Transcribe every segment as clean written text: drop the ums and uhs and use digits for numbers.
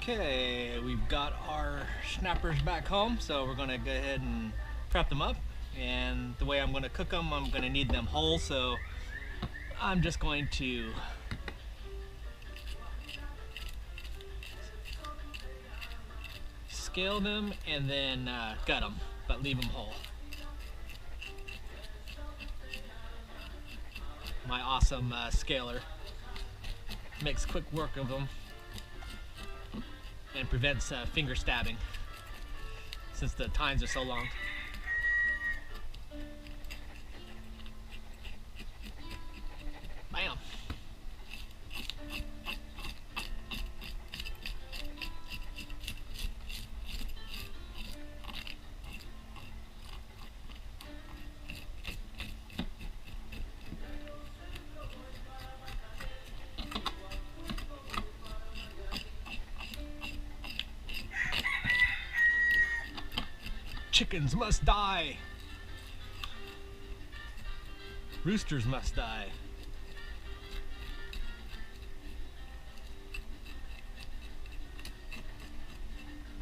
Okay, we've got our snappers back home, so we're gonna go ahead and prep them up. And the way I'm gonna cook them, I'm gonna need them whole, so I'm just going to scale them and then gut them, but leave them whole. My awesome scaler makes quick work of them and prevents finger stabbing since the tines are so long. Bam! Chickens must die. Roosters must die.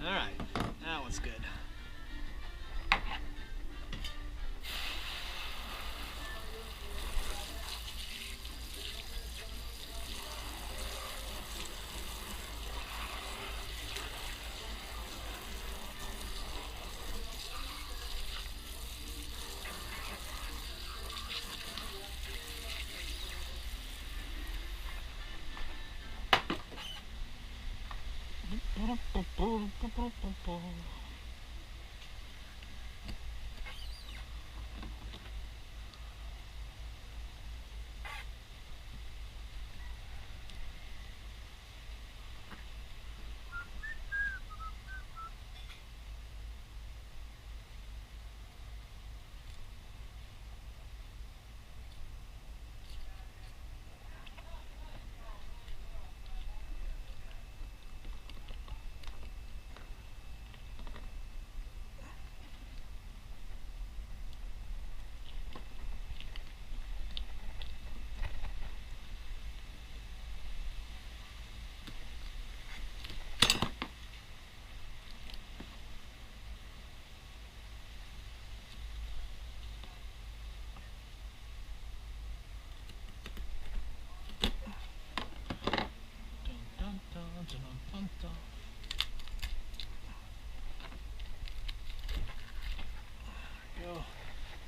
All right, that one's good.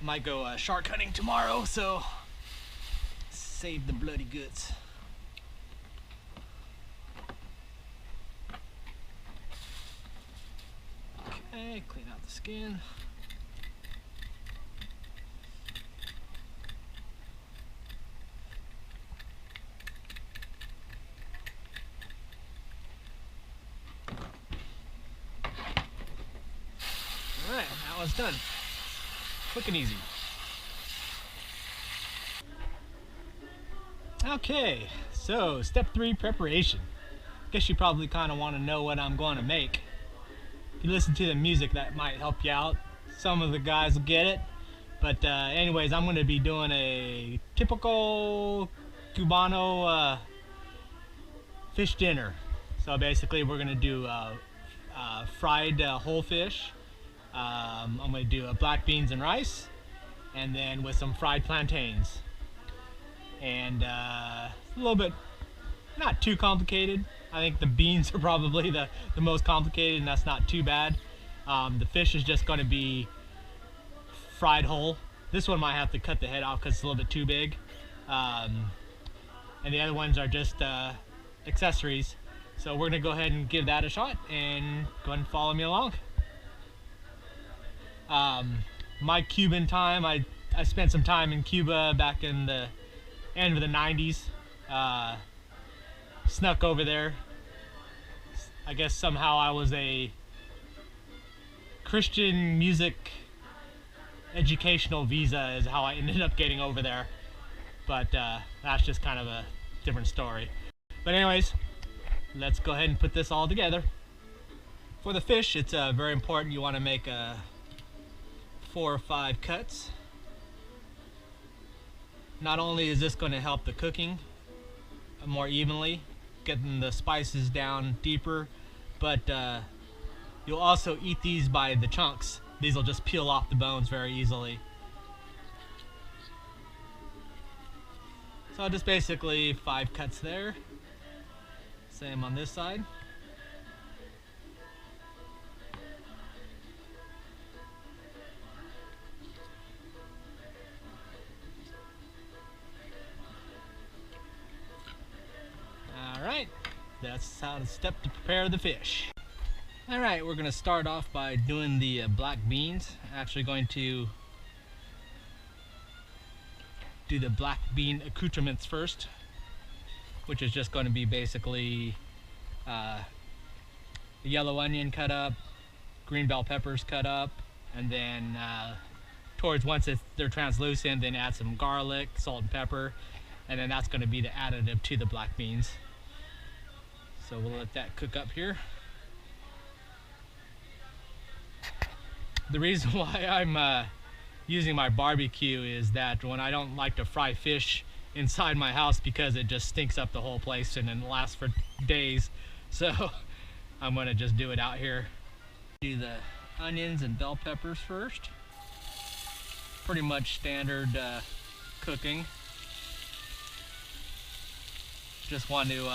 Might go shark hunting tomorrow, so save the bloody guts. Okay, clean out the skin. Alright, that one's done. Quick and easy. Okay, so step 3, preparation. Guess you probably kind of want to know what I'm going to make. If you listen to the music, that might help you out. Some of the guys will get it. But anyways, I'm going to be doing a typical Cubano fish dinner. So basically we're going to do fried whole fish. I'm going to do black beans and rice, and then with some fried plantains. And a little bit, not too complicated. I think the beans are probably the most complicated, and that's not too bad. The fish is just going to be fried whole. This one might have to cut the head off because it's a little bit too big. And the other ones are just accessories. So we're going to go ahead and give that a shot, and go ahead and follow me along. My Cuban time, I spent some time in Cuba back in the end of the 90s. Snuck over there. I guess somehow I was a Christian music educational visa is how I ended up getting over there. But that's just kind of a different story. But anyways, let's go ahead and put this all together. For the fish, it's very important you want to make 4 or 5 cuts. Not only is this going to help the cooking more evenly, getting the spices down deeper, but you'll also eat these by the chunks. These will just peel off the bones very easily. So just basically 5 cuts there. Same on this side. Alright, that's how to step to prepare the fish. Alright, we're going to start off by doing the black beans. Actually going to do the black bean accoutrements first, which is just going to be basically the yellow onion cut up, green bell peppers cut up, and then towards once they're translucent, then add some garlic, salt and pepper, and then that's going to be the additive to the black beans. So we'll let that cook up here. The reason why I'm using my barbecue is that when I don't like to fry fish inside my house, because it just stinks up the whole place and then lasts for days. So I'm gonna just do it out here. Do the onions and bell peppers first. Pretty much standard cooking. Just want to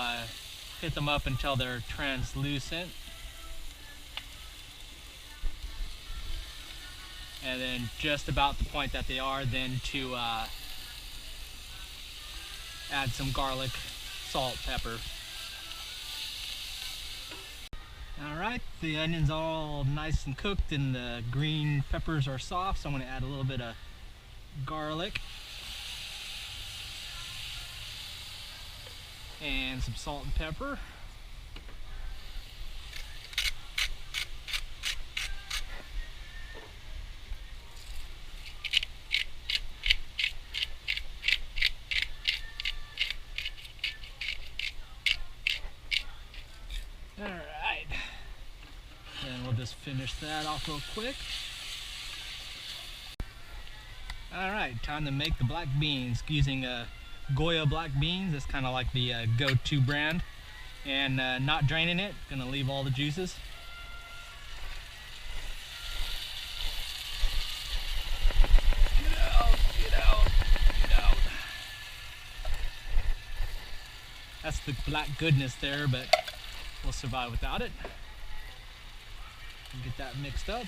hit them up until they're translucent. And then just about the point that they are, then to add some garlic, salt, pepper. Alright, the onions are all nice and cooked and the green peppers are soft, so I'm going to add a little bit of garlic and some salt and pepper. Alright, then we'll just finish that off real quick. Alright, time to make the black beans using Goya black beans. It's kind of like the go-to brand, and not draining it, gonna leave all the juices. Get out, get out, get out. That's the black goodness there, but we'll survive without it. Get that mixed up.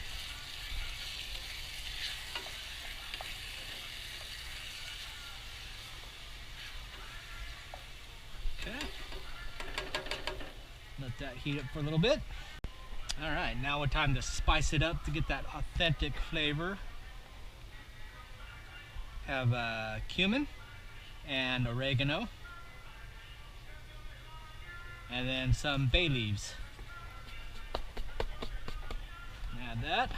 Okay. Let that heat up for a little bit. Alright, now it's time to spice it up to get that authentic flavor. Have cumin and oregano. And then some bay leaves. Add that.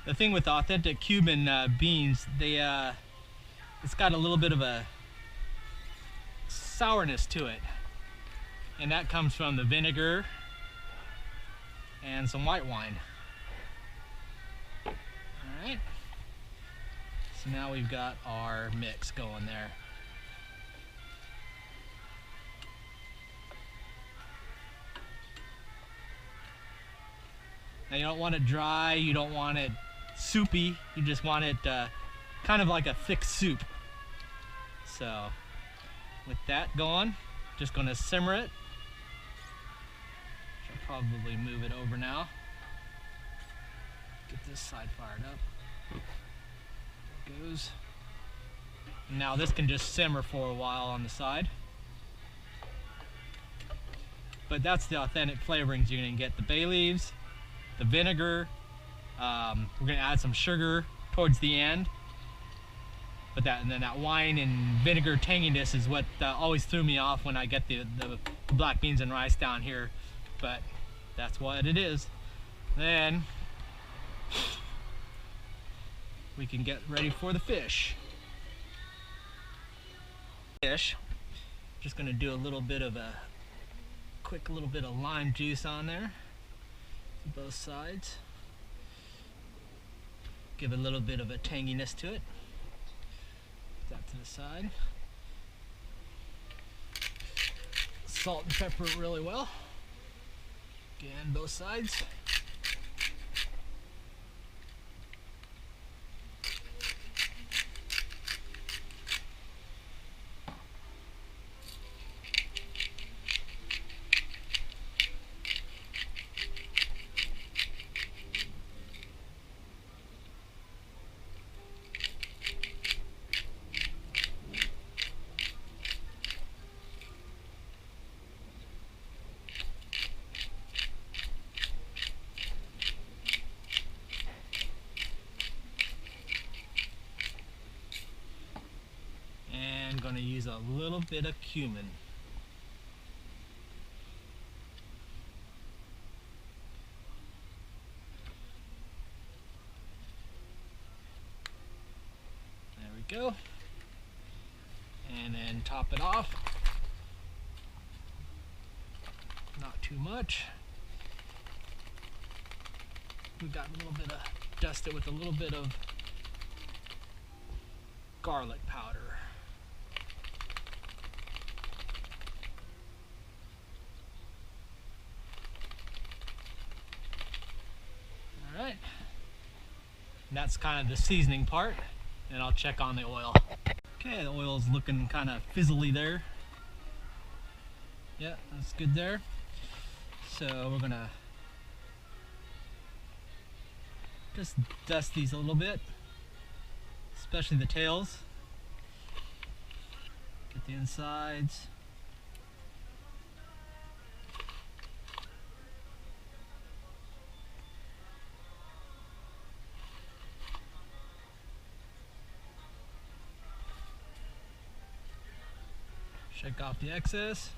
The thing with authentic Cuban beans, it's got a little bit of a sourness to it, and that comes from the vinegar and some white wine. Alright, so now we've got our mix going there. Now you don't want it dry, you don't want it soupy, you just want it kind of like a thick soup. So with that going, just going to simmer it. I'll probably move it over now. Get this side fired up. There it goes. Now this can just simmer for a while on the side. But that's the authentic flavorings you're going to get. The bay leaves, the vinegar, we're going to add some sugar towards the end. But and then that wine and vinegar tanginess is what always threw me off when I get the black beans and rice down here. But that's what it is. Then we can get ready for the fish. Just going to do a little bit of a quick little bit of lime juice on there, both sides. Give a little bit of a tanginess to it. Put that to the side. Salt and pepper it really well. Again, both sides. Going to use a little bit of cumin. There we go. And then top it off. Not too much. We got a little bit of, dust it with a little bit of garlic powder. Alright, that's kind of the seasoning part, and I'll check on the oil. Okay, the oil's looking kind of fizzly there. Yeah, that's good there. So we're gonna just dust these a little bit, especially the tails. Get the insides. Shake off the excess.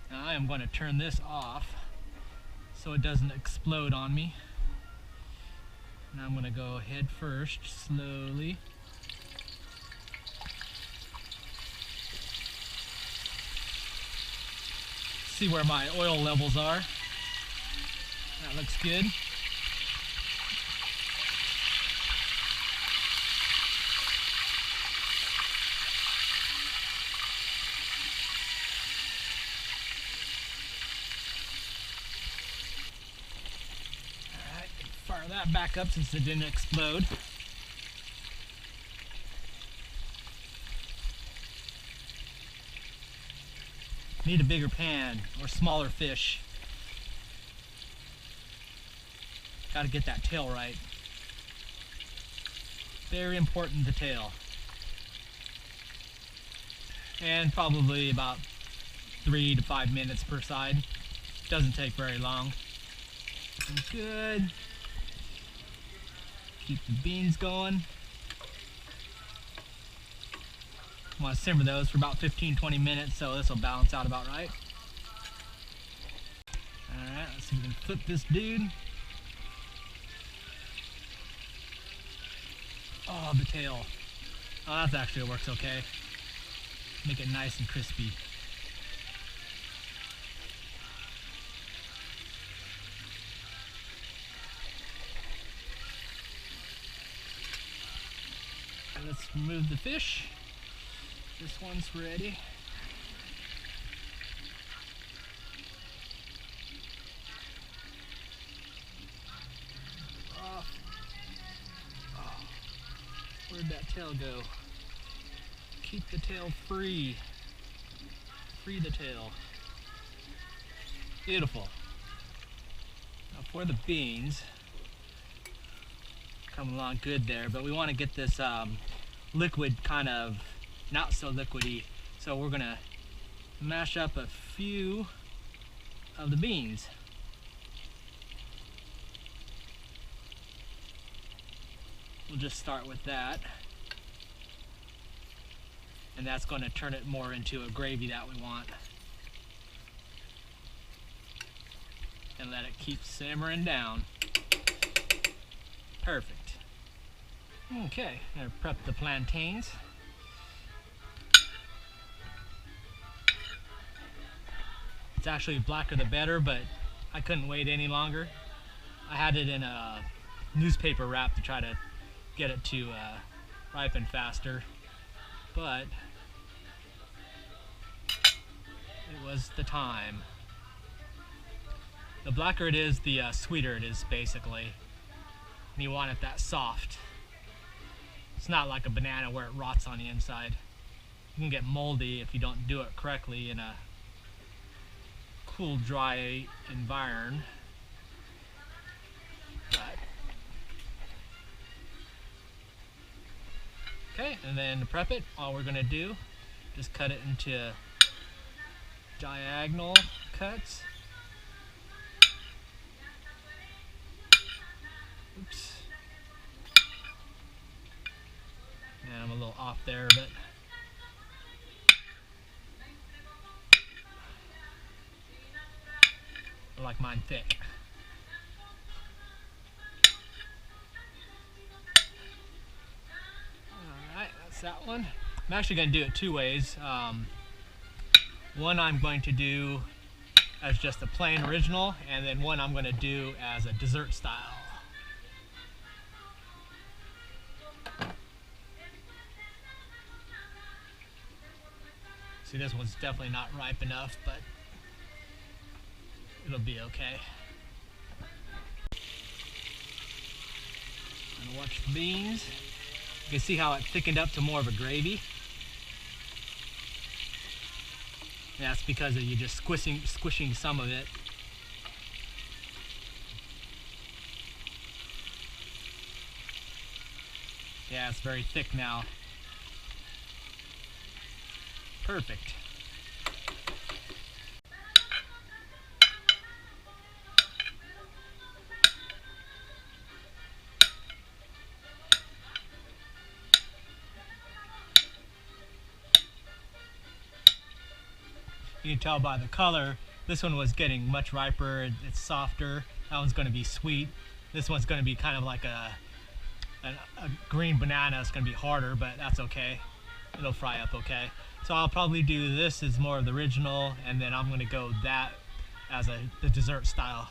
Now I am going to turn this off so it doesn't explode on me. Now I'm going to go head first, slowly. See where my oil levels are. That looks good. Fire that back up since it didn't explode. Need a bigger pan or smaller fish. Got to get that tail right. Very important, the tail. And probably about 3 to 5 minutes per side. Doesn't take very long. Good. Keep the beans going. I want to simmer those for about 15-20 minutes, so this will balance out about right. Alright, let's see if we can flip this dude. Oh, the tail. Oh, that actually works okay. Make it nice and crispy. And let's remove the fish. This one's ready. Where'd that tail go? Keep the tail free. Free the tail. Beautiful. Now for the beans, coming along good there, but we want to get this liquid kind of not so liquidy. So we're gonna mash up a few of the beans. We'll just start with that, and that's going to turn it more into a gravy that we want, and let it keep simmering down. Perfect. Okay, I'm going to prep the plantains. It's actually blacker the better, but I couldn't wait any longer. I had it in a newspaper wrap to try to get it to ripen faster, but it was the time. The blacker it is, the sweeter it is, basically. And you want it that soft. It's not like a banana where it rots on the inside. You can get moldy if you don't do it correctly in a cool, dry environment. Okay, and then to prep it, all we're going to do, just cut it into diagonal cuts. Oops. And I'm a little off there, but I like mine thick. That one. I'm actually going to do it two ways. One I'm going to do as just a plain original, and then one I'm going to do as a dessert style. See, this one's definitely not ripe enough, but it'll be okay. I'm going to watch the beans. You can see how it thickened up to more of a gravy. And that's because of you just squishing some of it. Yeah, it's very thick now. Perfect. You can tell by the color, this one was getting much riper, it's softer. That one's going to be sweet. This one's going to be kind of like a green banana. It's going to be harder, but that's okay. It'll fry up okay. So I'll probably do this as more of the original, and then I'm going to go that as the dessert style.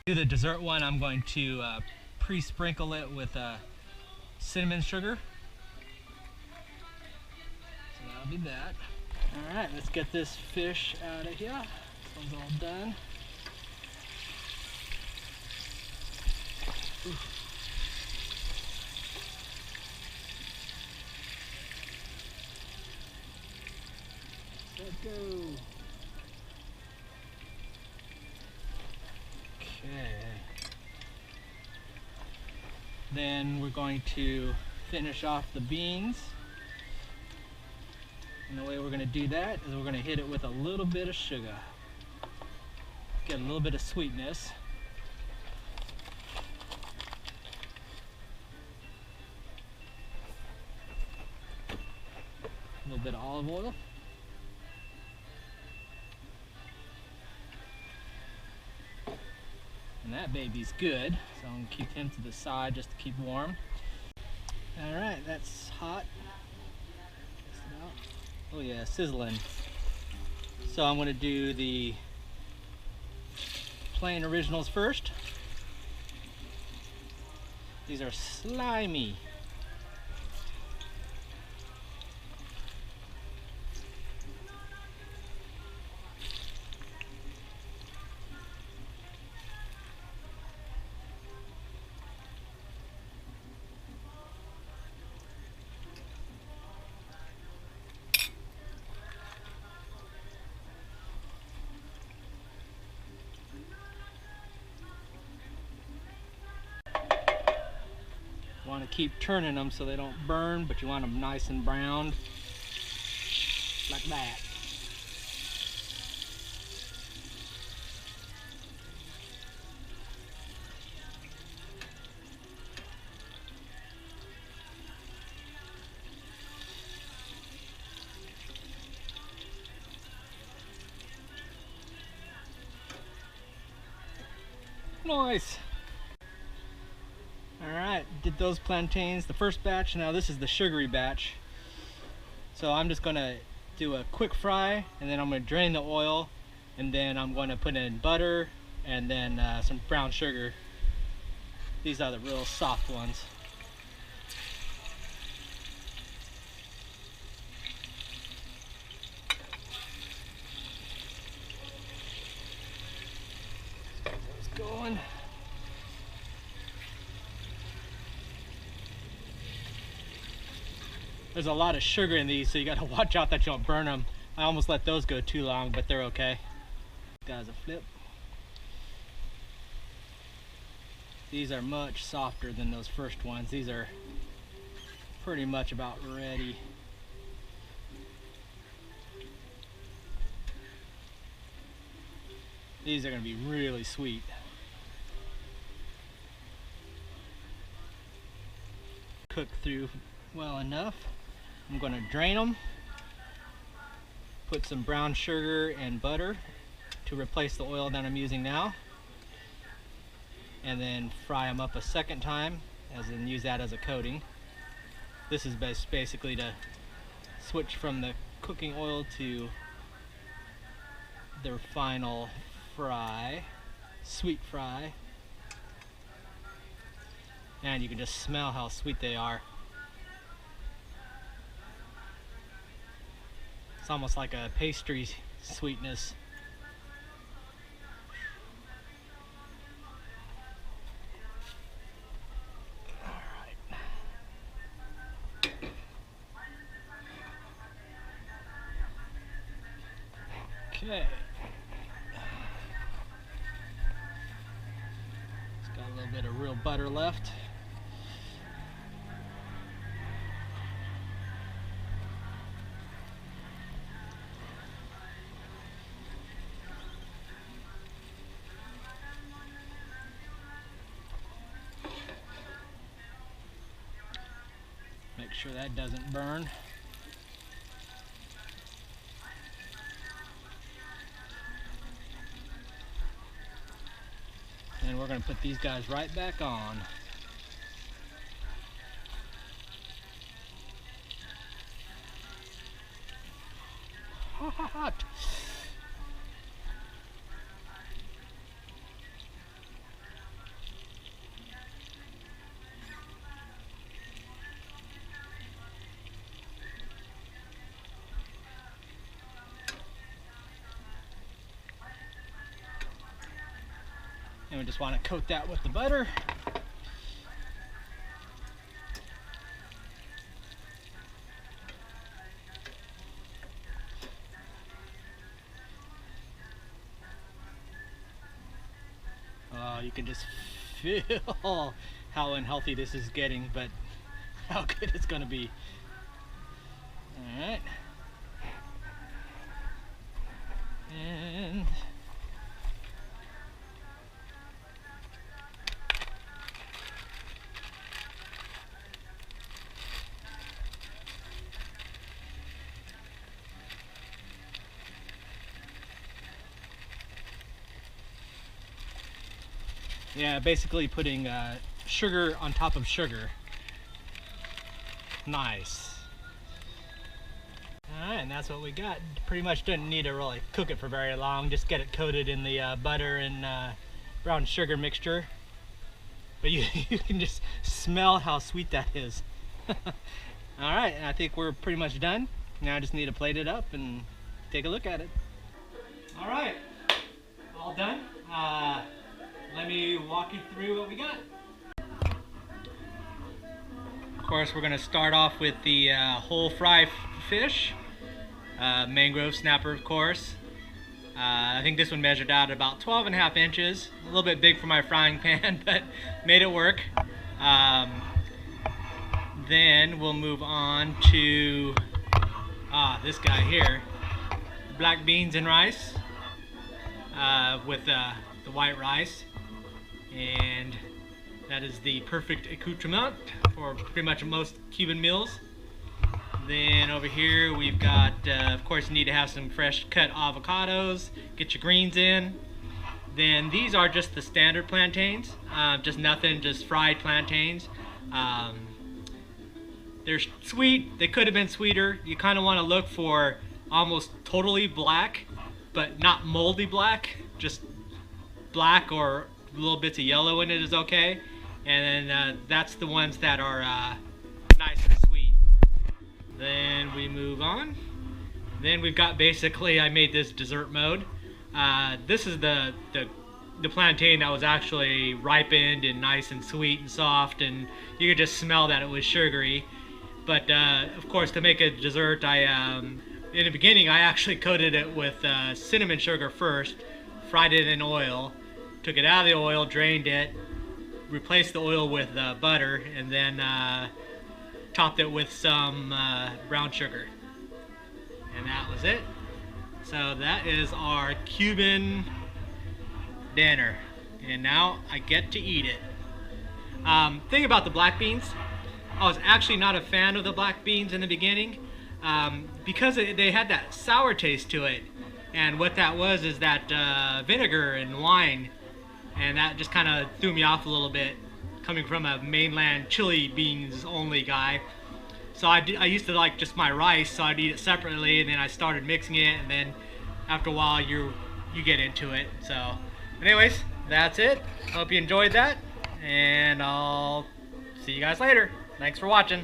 To do the dessert one, I'm going to pre-sprinkle it with cinnamon sugar. So that'll be that. Alright, let's get this fish out of here. This one's all done. Ooh. Let's go. Okay. Then we're going to finish off the beans. And the way we're going to do that is we're going to hit it with a little bit of sugar. Get a little bit of sweetness. A little bit of olive oil. And that baby's good, so I'm gonna keep him to the side just to keep warm. All right, that's hot. Just about. Oh yeah, sizzling. So I'm gonna do the plain originals first. These are slimy. Want to keep turning them so they don't burn, but you want them nice and browned, like that. Nice. Alright, did those plantains, the first batch. Now this is the sugary batch. So I'm just gonna do a quick fry, and then I'm gonna drain the oil, and then I'm gonna put in butter and then some brown sugar. These are the real soft ones. It's going. There's a lot of sugar in these, so you gotta watch out that you don't burn them. I almost let those go too long, but they're okay. Guys, a flip. These are much softer than those first ones. These are pretty much about ready. These are gonna be really sweet. Cook through well enough. I'm going to drain them, put some brown sugar and butter to replace the oil that I'm using now, and then fry them up a second time, as in use that as a coating. This is basically to switch from the cooking oil to their final fry, sweet fry, and you can just smell how sweet they are. It's almost like a pastry sweetness. All right. Okay. It's got a little bit of real butter left. Make sure that doesn't burn. And we're going to put these guys right back on. Hot. And we just want to coat that with the butter. You can just feel how unhealthy this is getting, but how good it's going to be. All right. And Yeah, basically putting sugar on top of sugar. Nice. Alright, and that's what we got. Pretty much didn't need to really cook it for very long. Just get it coated in the butter and brown sugar mixture. But you can just smell how sweet that is. Alright, I think we're pretty much done. Now I just need to plate it up and take a look at it. Alright, all done. Let me walk you through what we got. Of course, we're going to start off with the whole fry fish. Mangrove snapper, of course. I think this one measured out about 12.5 inches. A little bit big for my frying pan, but made it work. Then we'll move on to this guy here. Black beans and rice with the white rice. And that is the perfect accoutrement for pretty much most Cuban meals. Then over here we've got, of course, you need to have some fresh cut avocados. Get your greens in. Then these are just the standard plantains, just nothing, just fried plantains. They're sweet. They could have been sweeter. You kind of want to look for almost totally black, but not moldy black. Just black or little bits of yellow in it is okay. And then that's the ones that are nice and sweet. Then we move on. Then we've got, basically, I made this dessert mode. This is the plantain that was actually ripened and nice and sweet and soft, and you could just smell that it was sugary. But of course, to make a dessert, in the beginning I actually coated it with cinnamon sugar first, fried it in oil, took it out of the oil, drained it, replaced the oil with butter, and then topped it with some brown sugar. And that was it. So that is our Cuban dinner. And now I get to eat it. Thing about the black beans, I was actually not a fan of the black beans in the beginning because they had that sour taste to it. And what that was is that vinegar and wine, and that just kind of threw me off a little bit, coming from a mainland chili beans only guy. So I used to like just my rice, so I'd eat it separately, and then I started mixing it, and then after a while you get into it. So anyways, that's it. Hope you enjoyed that, and I'll see you guys later. Thanks for watching.